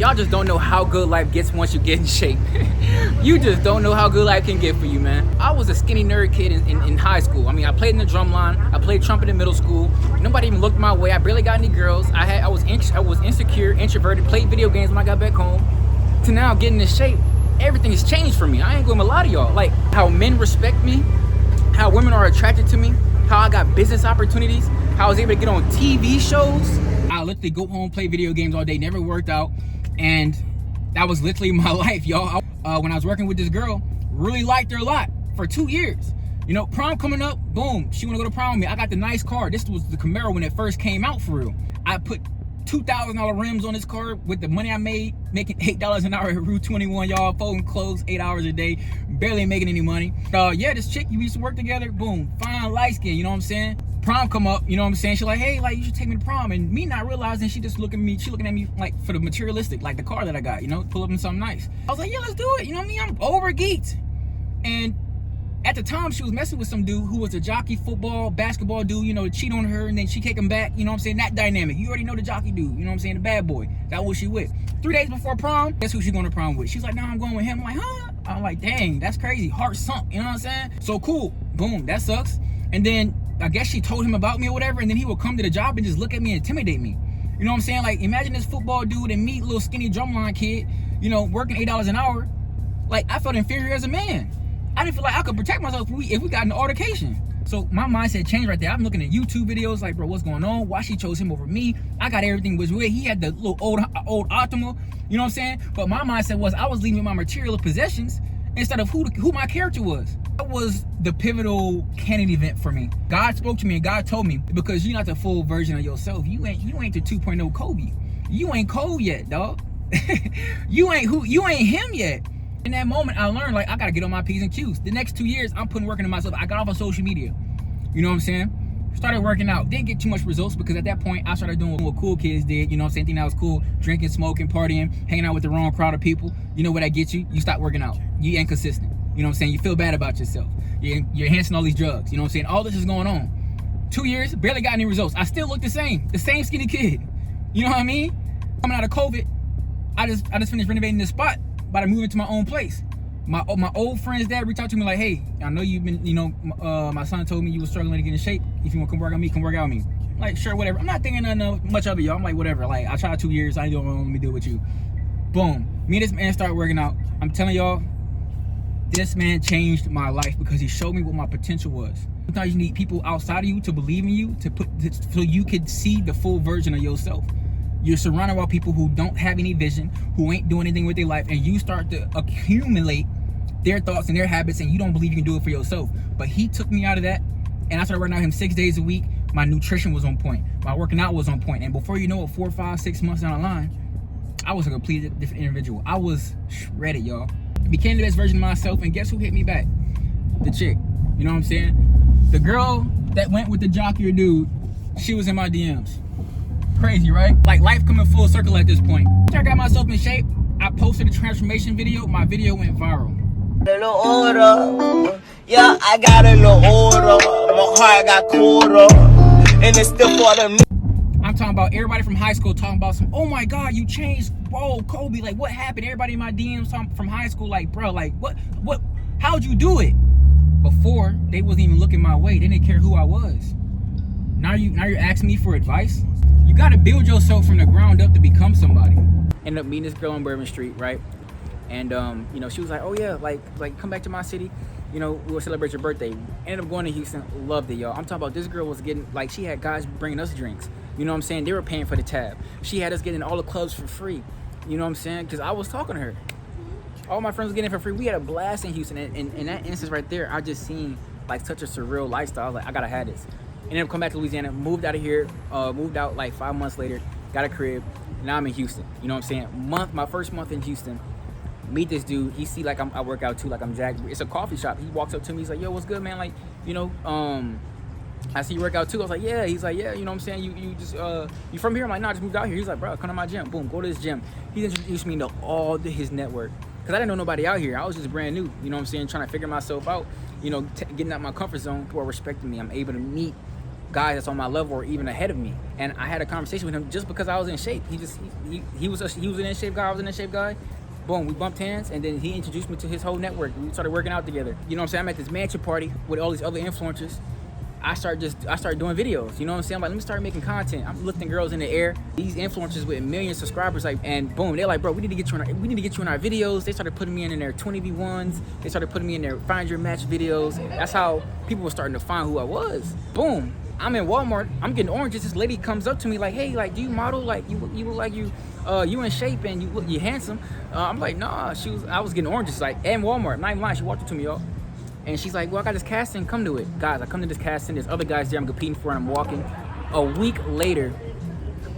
Y'all just don't know how good life gets once you get in shape. You just don't know how good life can get for you, man. I was a skinny nerd kid in high school. I mean, I played in the drum line. I played trumpet in middle school. Nobody even looked my way. I barely got any girls. I was insecure, introverted, played video games when I got back home. To now getting in shape, everything has changed for me. I ain't going to lie to y'all. Like how men respect me, how women are attracted to me, how I got business opportunities, how I was able to get on TV shows. I literally go home, play video games all day, never worked out. And that was literally my life, y'all. When I was working with this girl, really liked her a lot for 2 years. You know, prom coming up, boom, she wanna go to prom with me. I got the nice car. This was the Camaro when it first came out for real. I put $2,000 rims on this car with the money I made, making $8 an hour at Route 21, y'all, folding clothes 8 hours a day, barely making any money. Yeah, this chick, we used to work together, boom, fine, light skin, you know what I'm saying? Prom come up, you know what I'm saying? She's like, hey, like, you should take me to prom. And me not realizing, she just looking at me like for the materialistic, like the car that I got, you know, pull up in something nice. I was like, yeah, let's do it. You know what I mean? I'm over geeked. And at the time, she was messing with some dude who was a jockey, football, basketball dude, you know, cheat on her and then she kick him back, you know what I'm saying? That dynamic. You already know the jockey dude, you know what I'm saying? The bad boy. That was she with. 3 days before prom, guess who she going to prom with? She's like, nah, I'm going with him. I'm like, huh? I'm like, dang, that's crazy. Heart sunk, you know what I'm saying? So cool. Boom, that sucks. And then I guess she told him about me or whatever, and then he would come to the job and just look at me and intimidate me. You know what I'm saying? Like, imagine this football dude and me, little skinny drumline kid, you know, working $8 an hour. Like, I felt inferior as a man. I didn't feel like I could protect myself if we got an altercation. So my mindset changed right there. I'm looking at YouTube videos like, bro, what's going on? Why she chose him over me? I got everything was with. He had the little old Optima, you know what I'm saying? But my mindset was I was leaving my material possessions instead of who my character was. That was the pivotal canon event for me. God spoke to me and God told me, because you're not the full version of yourself. You ain't the 2.0 Kobe. You ain't Cole yet, dog. You ain't him yet. In that moment, I learned, like, I gotta get on my P's and Q's. The next 2 years, I'm putting work into myself. I got off of social media. You know what I'm saying? Started working out. Didn't get too much results because at that point, I started doing what cool kids did. You know what I'm saying? Thinking that was cool. Drinking, smoking, partying, hanging out with the wrong crowd of people. You know what that gets you? You stop working out. You ain't consistent. You know what I'm saying? You feel bad about yourself. You're enhancing all these drugs. You know what I'm saying? All this is going on. 2 years, barely got any results. I still look the same skinny kid. You know what I mean? Coming out of COVID, I just finished renovating this spot by moving to my own place. My old friend's dad reached out to me like, hey, I know you've been, you know, my son told me you were struggling to get in shape. If you want to come work on me, come work out with me. I'm like, sure, whatever. I'm not thinking much of it, y'all. I'm like, whatever. Like, I tried 2 years. I ain't doing, let me do it with you. Boom. Me and this man started working out. I'm telling y'all, this man changed my life because he showed me what my potential was. Sometimes you need people outside of you to believe in you, so you could see the full version of yourself. You're surrounded by people who don't have any vision, who ain't doing anything with their life, and you start to accumulate their thoughts and their habits, and you don't believe you can do it for yourself. But he took me out of that, and I started working out him 6 days a week. My nutrition was on point. My working out was on point. And before you know it, 4, 5, 6 months down the line, I was a completely different individual. I was shredded, y'all. Became the best version of myself, and guess who hit me back? The chick. You know what I'm saying? The girl that went with the jockey dude, she was in my DMs. Crazy, right? Like, life coming full circle at this point. After I got myself in shape, I posted a transformation video. My video went viral. Little order, yeah, I got a little order. My heart got colder, and it's still for them. I'm talking about everybody from high school talking about some, oh my God, you changed, whoa, Kobe, like what happened? Everybody in my DMs talking from high school, like, bro, like what, how'd you do it? Before, they wasn't even looking my way. They didn't care who I was. Now you're asking me for advice? You gotta build yourself from the ground up to become somebody. Ended up meeting this girl on Bourbon Street, right? And you know, she was like, oh yeah, like come back to my city. You know, we'll celebrate your birthday. Ended up going to Houston, loved it, y'all. I'm talking about this girl was getting, like, she had guys bringing us drinks. You know what I'm saying? They were paying for the tab. She had us getting all the clubs for free. You know what I'm saying? Because I was talking to her. All my friends were getting it for free. We had a blast in Houston. And in that instance right there, I just seen like such a surreal lifestyle. I was like, I gotta have this. Ended up coming back to Louisiana, moved out of here, moved out like 5 months later, got a crib. Now I'm in Houston. You know what I'm saying? My first month in Houston, meet this dude. He see like I work out too, like I'm jacked. It's a coffee shop. He walks up to me. He's like, yo, what's good, man? Like, you know, I see you work out too. I was like, yeah. He's like, yeah, you know what I'm saying? You just, you from here? I'm like, nah, I just moved out here. He's like, bro, come to my gym. Boom, go to this gym. He introduced me to all his network. Because I didn't know nobody out here. I was just brand new, you know what I'm saying? Trying to figure myself out, you know, getting out my comfort zone. People are respecting me. I'm able to meet guys that's on my level or even ahead of me. And I had a conversation with him just because I was in shape. He was an in shape guy. I was an in shape guy. Boom, we bumped hands, and then he introduced me to his whole network. We started working out together. You know what I'm saying? I'm at this mansion party with all these other influencers. I started doing videos. You know what I'm saying? I'm like, let me start making content. I'm lifting girls in the air. These influencers with 1 million subscribers, like, and boom, they're like, bro, we need to get you in our videos. They started putting me in their 20v1s. They started putting me in their Find Your Match videos. That's how people were starting to find who I was. Boom. I'm in Walmart. I'm getting oranges. This lady comes up to me like, hey, like, do you model? Like, you look like you in shape and you handsome. I'm like, nah. I was getting oranges, like, and Walmart. I'm not even lying. She walked up to me, y'all. And she's like, well, I got this casting, come to it. Guys, I come to this casting, there's other guys there I'm competing for, and I'm walking. A week later,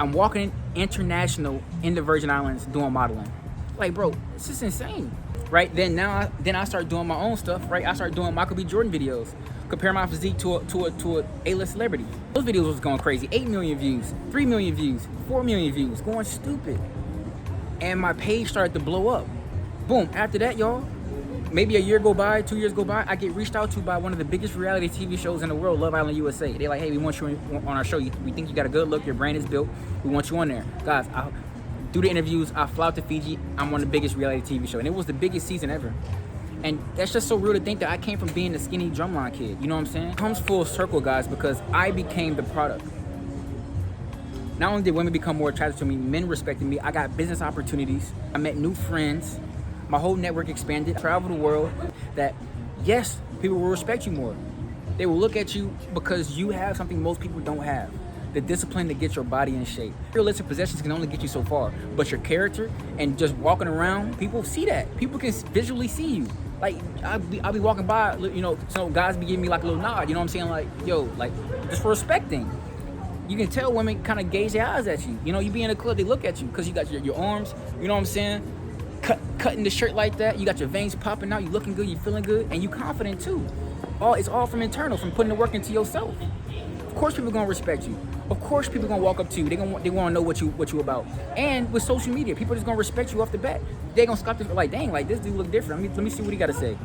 I'm walking international in the Virgin Islands doing modeling. Like, bro, it's just insane. Right, then I start doing my own stuff, right? I start doing Michael B. Jordan videos, compare my physique to a A-list celebrity. Those videos was going crazy, 8 million views, 3 million views, 4 million views, going stupid. And my page started to blow up. Boom, after that, y'all, maybe a year go by, 2 years go by, I get reached out to by one of the biggest reality TV shows in the world, Love Island USA. They're like, hey, we want you on our show. We think you got a good look, your brand is built. We want you on there. Guys, I do the interviews, I fly out to Fiji, I'm on the biggest reality TV show. And it was the biggest season ever. And that's just so real to think that I came from being a skinny drumline kid. You know what I'm saying? It comes full circle, guys, because I became the product. Not only did women become more attracted to me, men respected me, I got business opportunities, I met new friends, my whole network expanded, travel the world, that yes, people will respect you more. They will look at you because you have something most people don't have. The discipline to get your body in shape. Realistic possessions can only get you so far, but your character and just walking around, people see that. People can visually see you. Like, I'll be walking by, you know, so guys be giving me like a little nod, you know what I'm saying? Like, yo, like, just for respecting. You can tell women kind of gauge their eyes at you. You know, you be in a club, they look at you because you got your arms, you know what I'm saying? Cutting the shirt like that, you got your veins popping out, you looking good, you feeling good, and you confident too. It's all from internal, from putting the work into yourself. Of course people gonna respect you. Of course people gonna walk up to you. They wanna know what you about. And with social media, people just gonna respect you off the bat. They gonna stop like, dang, like this dude look different. Let me see what he gotta say.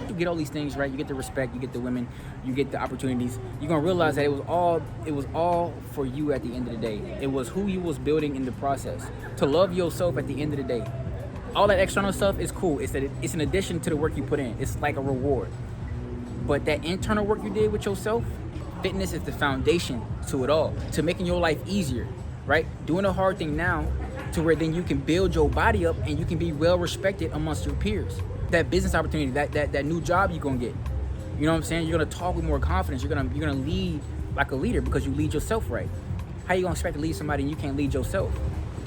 You get all these things right, you get the respect, you get the women, you get the opportunities. You're gonna realize that it was all for you at the end of the day. It was who you was building in the process. To love yourself at the end of the day. All that external stuff is cool. It's an addition to the work you put in. It's like a reward. But that internal work you did with yourself, fitness is the foundation to it all, to making your life easier, right? Doing a hard thing now to where then you can build your body up and you can be well respected amongst your peers. That business opportunity, that new job you're gonna get. You know what I'm saying? You're gonna talk with more confidence. You're gonna lead like a leader because you lead yourself right. How you gonna expect to lead somebody and you can't lead yourself?